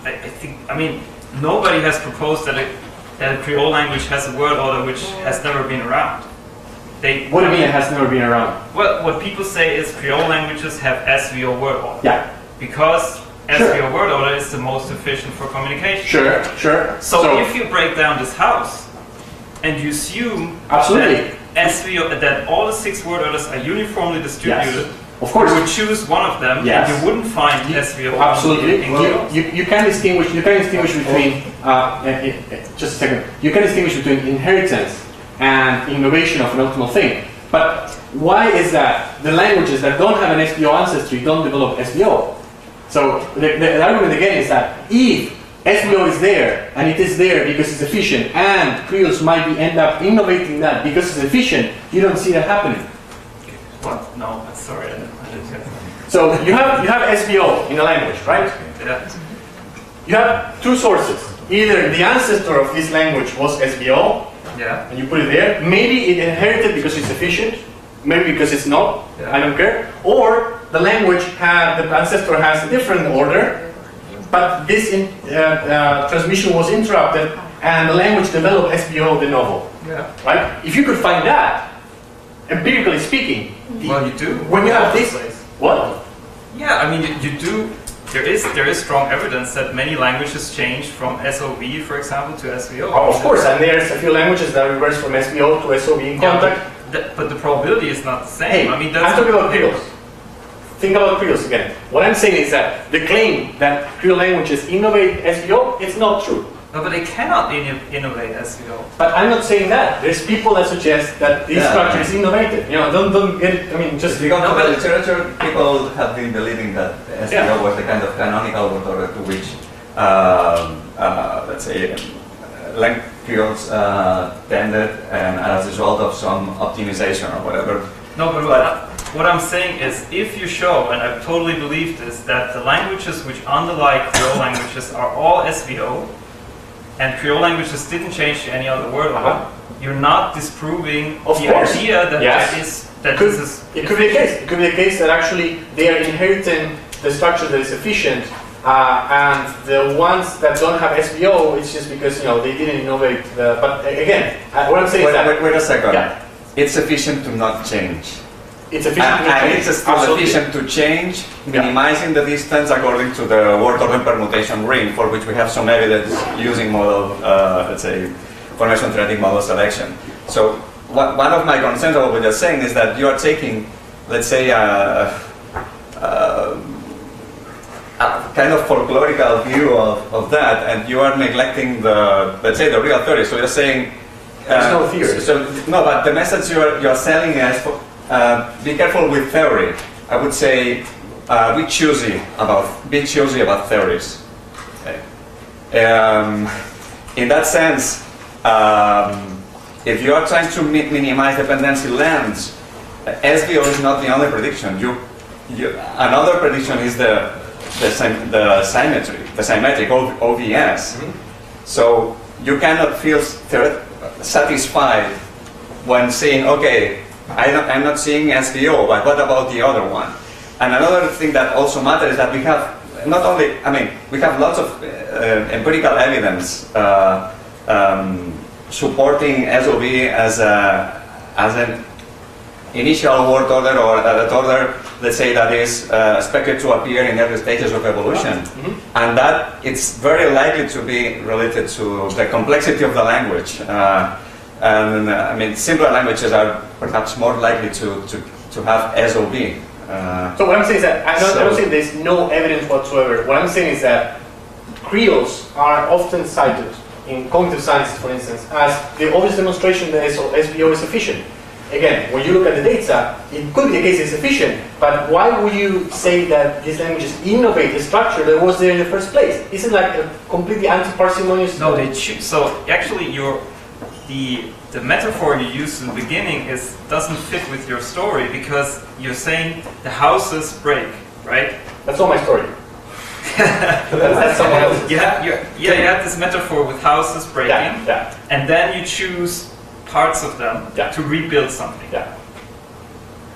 [SPEAKER 7] I mean, nobody has proposed that a Creole language has a word order which has never been around.
[SPEAKER 1] What do you mean it has never been around?
[SPEAKER 7] Well, what people say is Creole languages have SVO word order.
[SPEAKER 1] Yeah.
[SPEAKER 7] Because SVO word order is the most efficient for communication.
[SPEAKER 1] Sure.
[SPEAKER 7] So if you break down this house and you assume that all the 6 word orders are uniformly distributed,
[SPEAKER 1] of course,
[SPEAKER 7] you would choose one of them, and you wouldn't find SVO.
[SPEAKER 1] Absolutely. You can distinguish between just a second. You can distinguish between inheritance and innovation of an optimal thing. But why is that the languages that don't have an SVO ancestry don't develop SVO? So the argument again is that if SVO is there, and it is there because it's efficient, and Creoles might end up innovating that because it's efficient, you don't see that happening.
[SPEAKER 7] What? No, sorry, I didn't get that.
[SPEAKER 1] So you have SVO in a language, right?
[SPEAKER 7] Yeah.
[SPEAKER 1] You have 2 sources. Either the ancestor of this language was SVO, and you put it there. Maybe it inherited because it's efficient. Maybe because it's not. I don't care. Or the language the ancestor has a different order, but this transmission was interrupted, and the language developed SVO de novo.
[SPEAKER 7] Yeah.
[SPEAKER 1] Right? If you could find that, empirically speaking,
[SPEAKER 7] well, you do.
[SPEAKER 1] When you have this, what?
[SPEAKER 7] Yeah, I mean, you do. There is strong evidence that many languages change from SOV, for example, to SVO.
[SPEAKER 1] Oh, of course, and there's a few languages that reverse from SVO to SOV in contact.
[SPEAKER 7] But the probability is not the same.
[SPEAKER 1] Hey,
[SPEAKER 7] I mean,
[SPEAKER 1] I'm talking about Creoles. Think about Creoles again. What I'm saying is that the claim that Creole languages innovate SVO, it's not true.
[SPEAKER 7] No, but they cannot innovate SVO.
[SPEAKER 1] But I'm not saying that. There's people that suggest that this structure is innovated. You know, don't get it. I mean, just...
[SPEAKER 2] If you go to the literature, people have been believing that SVO was the kind of canonical word order to which, let's say, Creoles tended, and as a result of some optimization or whatever.
[SPEAKER 7] No, but what I'm saying is, if you show, and I totally believe this, that the languages which underlie Creole languages are all SVO, and Creole languages didn't change to any other word order, you're not disproving the idea that
[SPEAKER 1] it could be a case. It could be a case that actually they are inheriting the structure that is efficient, and the ones that don't have SVO, it's just because they didn't innovate. But again, what I'm saying is that
[SPEAKER 2] wait a second.
[SPEAKER 1] Yeah.
[SPEAKER 2] It's efficient to not change.
[SPEAKER 1] It's efficient to
[SPEAKER 2] and
[SPEAKER 1] change.
[SPEAKER 2] it's still
[SPEAKER 1] Absolutely.
[SPEAKER 2] efficient to change, minimizing the distance according to the word order permutation ring, for which we have some evidence using model, let's say, formation theoretic model selection. So one of my concerns about what you're saying is that you are taking, let's say, a kind of folklorical view of that, and you are neglecting the, let's say, the real theory. So you're saying
[SPEAKER 1] there's no theory.
[SPEAKER 2] No, but the message you're selling is be careful with theory. I would say be choosy about theories. Okay. In that sense, if you are trying to minimize dependency lengths, SVO is not the only prediction. Another prediction is the symmetric OVS. So you cannot feel satisfied when saying, okay, I'm not seeing SVO, but what about the other one? And another thing that also matters is that we have we have lots of empirical evidence supporting SOV as an initial word order or that order, let's say, that is expected to appear in every stages of evolution. And that it's very likely to be related to the complexity of the language. Simpler languages are perhaps more likely to have SOV.
[SPEAKER 1] So what I'm saying is that I don't say there's no evidence whatsoever. What I'm saying is that Creoles are often cited in cognitive sciences, for instance, as the obvious demonstration that SVO is efficient. Again, when you look at the data, it could be the case it's efficient, but why would you say that these languages innovate the structure that was there in the first place? Isn't it like a completely anti-parsimonious?
[SPEAKER 7] No, they choose. So actually, the metaphor you used in the beginning doesn't fit with your story, because you're saying the houses break, right?
[SPEAKER 1] That's not my story. That's someone else's.
[SPEAKER 7] You had this metaphor with houses breaking, and then you choose parts of them to rebuild something.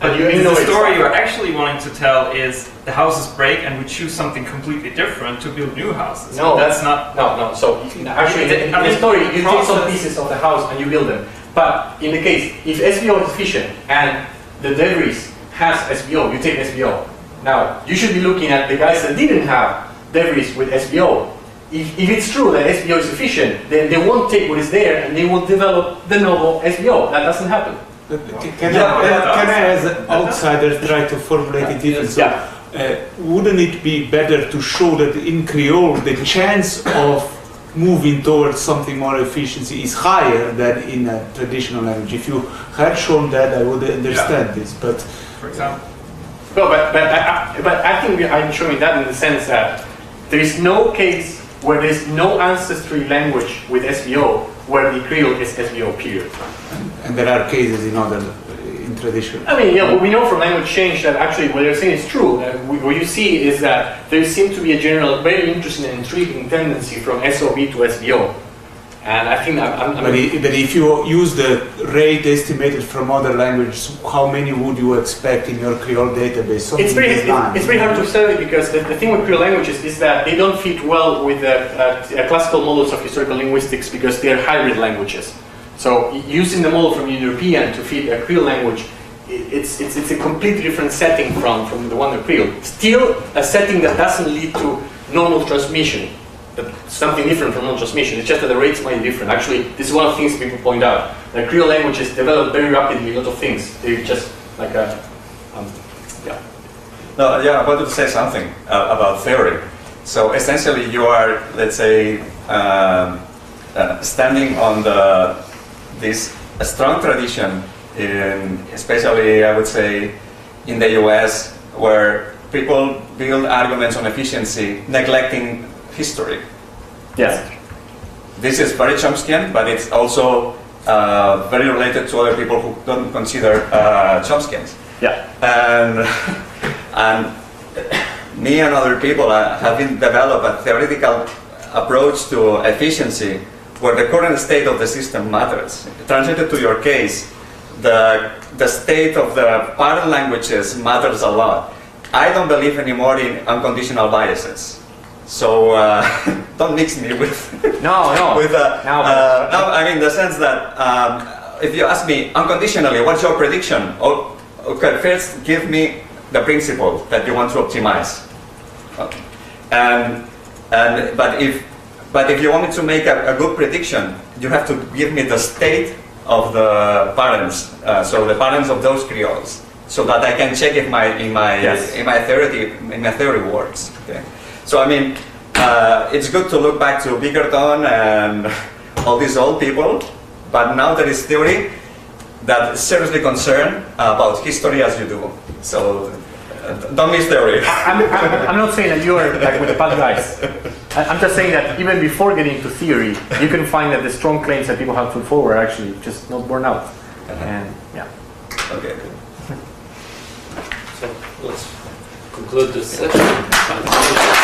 [SPEAKER 7] But the story you're actually wanting to tell is the houses break and we choose something completely different to build new houses.
[SPEAKER 1] No,
[SPEAKER 7] that's not.
[SPEAKER 1] No. So actually, in the story, you take some pieces of the house and you build them. But in the case, if SVO is efficient and the debris has SVO, you take SVO. Now, you should be looking at the guys that didn't have debris with SVO. If it's true that SVO is efficient, then they won't take what is there and they will develop the novel SVO. That doesn't happen.
[SPEAKER 11] Can I, as an outsider, try to formulate it differently? So, wouldn't it be better to show that in Creole the chance of moving towards something more efficiency is higher than in a traditional language? If you had shown that, I would understand this. But
[SPEAKER 7] for example,
[SPEAKER 1] well, but I think I'm showing that in the sense that there is no case where there is no ancestry language with SVO where the Creole is SVO period.
[SPEAKER 11] And there are cases in tradition.
[SPEAKER 1] I mean, what we know from language change that actually what you're saying is true. What you see is that there seems to be a general, very interesting and intriguing tendency from SOV to SVO. And I think
[SPEAKER 11] but if you use the rate estimated from other languages, how many would you expect in your Creole database?
[SPEAKER 1] It's very hard to study, because the thing with Creole languages is that they don't fit well with the classical models of historical linguistics, because they're hybrid languages. So using the model from European to fit a Creole language, it's a completely different setting from the one of Creole. Still a setting that doesn't lead to normal transmission. Something different from non-transmission. It's just that the rates might be different. Actually, this is one of the things people point out. The Creole languages develop very rapidly a lot of things. They're just like
[SPEAKER 2] No, I wanted to say something about theory. So essentially, you are, let's say, standing on this strong tradition, especially I would say in the US, where people build arguments on efficiency, neglecting history.
[SPEAKER 1] Yes.
[SPEAKER 2] This is very Chomskyan, but it's also very related to other people who don't consider Chomskyans.
[SPEAKER 1] Yeah.
[SPEAKER 2] And me and other people have developed a theoretical approach to efficiency where the current state of the system matters. Translated to your case, the state of the parent languages matters a lot. I don't believe anymore in unconditional biases. So don't mix me with
[SPEAKER 1] No.
[SPEAKER 2] with no. I mean the sense that if you ask me unconditionally, what's your prediction? Oh, okay, first give me the principle that you want to optimize. Okay. But if you want me to make a good prediction, you have to give me the state of the parents, so the parents of those Creoles, so that I can check if in my theory works. Okay. So I mean, it's good to look back to Bickerton and all these old people, but now there is theory that is seriously concerned about history as you do. So don't miss theory.
[SPEAKER 1] I'm not saying that you are like with the bad guys. I'm just saying that even before getting into theory, you can find that the strong claims that people have put forward are actually just not borne out. And yeah.
[SPEAKER 2] Okay.
[SPEAKER 3] So let's conclude this session.